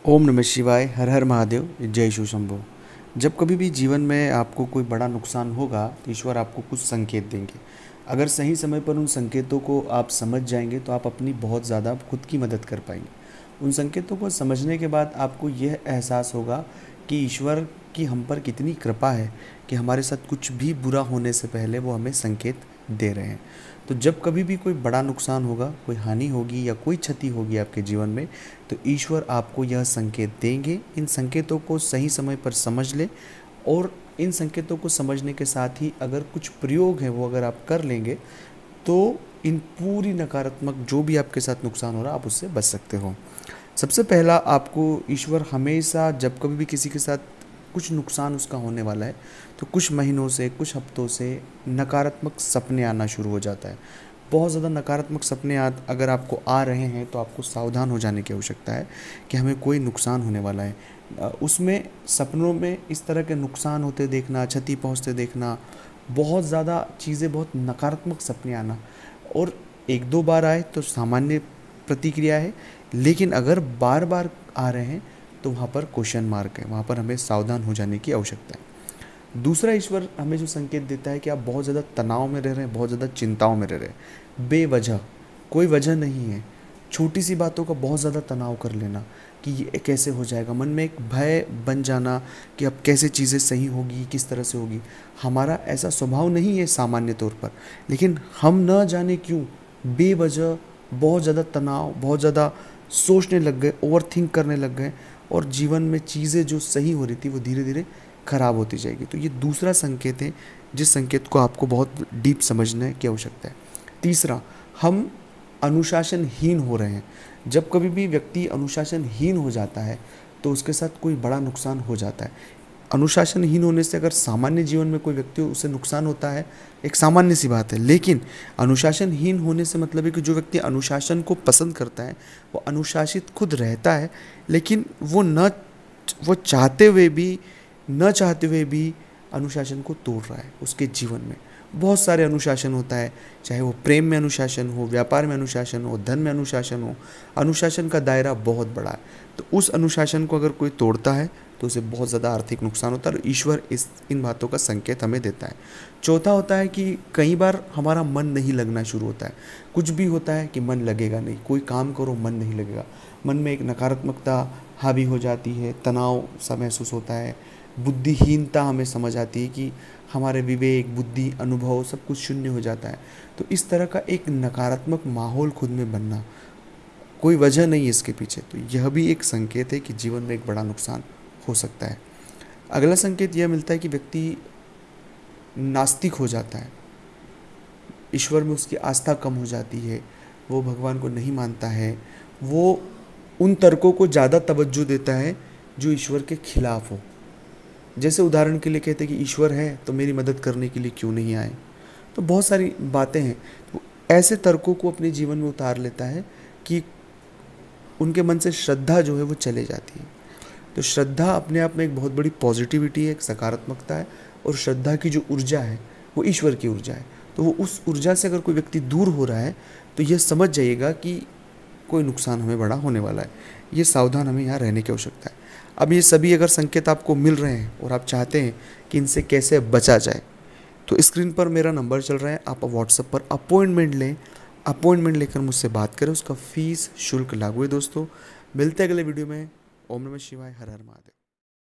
ओम नमः शिवाय, हर हर महादेव, जय शिव शंभो। जब कभी भी जीवन में आपको कोई बड़ा नुकसान होगा तो ईश्वर आपको कुछ संकेत देंगे। अगर सही समय पर उन संकेतों को आप समझ जाएंगे तो आप अपनी बहुत ज़्यादा खुद की मदद कर पाएंगे। उन संकेतों को समझने के बाद आपको यह एहसास होगा कि ईश्वर की हम पर कितनी कृपा है कि हमारे साथ कुछ भी बुरा होने से पहले वो हमें संकेत दे रहे हैं। तो जब कभी भी कोई बड़ा नुकसान होगा, कोई हानि होगी या कोई क्षति होगी आपके जीवन में, तो ईश्वर आपको यह संकेत देंगे। इन संकेतों को सही समय पर समझ लें और इन संकेतों को समझने के साथ ही अगर कुछ प्रयोग है वो अगर आप कर लेंगे तो इन पूरी नकारात्मक जो भी आपके साथ नुकसान हो रहा है आप उससे बच सकते हो। सबसे पहला, आपको ईश्वर हमेशा जब कभी भी किसी के साथ कुछ नुकसान उसका होने वाला है तो कुछ महीनों से, कुछ हफ्तों से नकारात्मक सपने आना शुरू हो जाता है। बहुत ज़्यादा नकारात्मक सपने अगर आपको आ रहे हैं तो आपको सावधान हो जाने की आवश्यकता है कि हमें कोई नुकसान होने वाला है। उसमें सपनों में इस तरह के नुकसान होते देखना, क्षति पहुंचते देखना, बहुत ज़्यादा चीज़ें, बहुत नकारात्मक सपने आना, और एक दो बार आए तो सामान्य प्रतिक्रिया है, लेकिन अगर बार बार आ रहे हैं तो वहाँ पर क्वेश्चन मार्क है, वहाँ पर हमें सावधान हो जाने की आवश्यकता है। दूसरा, ईश्वर हमें जो संकेत देता है कि आप बहुत ज़्यादा तनाव में रह रहे हैं, बहुत ज़्यादा चिंताओं में रह रहे हैं, बेवजह, कोई वजह नहीं है, छोटी सी बातों का बहुत ज़्यादा तनाव कर लेना कि ये कैसे हो जाएगा, मन में एक भय बन जाना कि अब कैसे चीज़ें सही होगी, किस तरह से होगी। हमारा ऐसा स्वभाव नहीं है सामान्य तौर पर, लेकिन हम न जाने क्यों बेवजह बहुत ज़्यादा तनाव, बहुत ज़्यादा सोचने लग गए, ओवर थिंक करने लग गए, और जीवन में चीज़ें जो सही हो रही थी वो धीरे धीरे खराब होती जाएगी। तो ये दूसरा संकेत है जिस संकेत को आपको बहुत डीप समझने की आवश्यकता है। तीसरा, हम अनुशासनहीन हो रहे हैं। जब कभी भी व्यक्ति अनुशासनहीन हो जाता है तो उसके साथ कोई बड़ा नुकसान हो जाता है। अनुशासनहीन होने से अगर सामान्य जीवन में कोई व्यक्ति उसे नुकसान होता है, एक सामान्य सी बात है, लेकिन अनुशासनहीन होने से मतलब है कि जो व्यक्ति अनुशासन को पसंद करता है वो अनुशासित खुद रहता है, लेकिन वो चाहते हुए भी, न चाहते हुए भी अनुशासन को तोड़ रहा है। उसके जीवन में बहुत सारे अनुशासन होता है, चाहे वो प्रेम में अनुशासन हो, व्यापार में अनुशासन हो, धन में अनुशासन हो। अनुशासन का दायरा बहुत बड़ा है, तो उस अनुशासन को अगर कोई तोड़ता है तो उसे बहुत ज़्यादा आर्थिक नुकसान होता है, और ईश्वर इन बातों का संकेत हमें देता है। चौथा होता है कि कई बार हमारा मन नहीं लगना शुरू होता है। कुछ भी होता है कि मन लगेगा नहीं, कोई काम करो मन नहीं लगेगा, मन में एक नकारात्मकता हावी हो जाती है, तनाव सा महसूस होता है, बुद्धिहीनता हमें समझ आती है कि हमारे विवेक, बुद्धि, अनुभव सब कुछ शून्य हो जाता है। तो इस तरह का एक नकारात्मक माहौल खुद में बनना, कोई वजह नहीं है इसके पीछे, तो यह भी एक संकेत है कि जीवन में एक बड़ा नुकसान हो सकता है। अगला संकेत यह मिलता है कि व्यक्ति नास्तिक हो जाता है, ईश्वर में उसकी आस्था कम हो जाती है, वो भगवान को नहीं मानता है, वो उन तर्कों को ज़्यादा तवज्जो देता है जो ईश्वर के खिलाफ हो। जैसे उदाहरण के लिए कहते हैं कि ईश्वर है तो मेरी मदद करने के लिए क्यों नहीं आए। तो बहुत सारी बातें हैं, तो ऐसे तर्कों को अपने जीवन में उतार लेता है कि उनके मन से श्रद्धा जो है वो चले जाती है। तो श्रद्धा अपने आप में एक बहुत बड़ी पॉजिटिविटी है, एक सकारात्मकता है, और श्रद्धा की जो ऊर्जा है वो ईश्वर की ऊर्जा है। तो वो उस ऊर्जा से अगर कोई व्यक्ति दूर हो रहा है तो ये समझ जाइएगा कि कोई नुकसान हमें बड़ा होने वाला है। ये सावधान हमें यहाँ रहने की आवश्यकता है। अब ये सभी अगर संकेत आपको मिल रहे हैं और आप चाहते हैं कि इनसे कैसे बचा जाए, तो स्क्रीन पर मेरा नंबर चल रहा है, आप व्हाट्सएप पर अपॉइंटमेंट लें, अपॉइंटमेंट लेकर मुझसे बात करें। उसका फीस शुल्क लागू है। दोस्तों, मिलते हैं अगले वीडियो में। ओम नमः शिवाय, हर हर महादेव।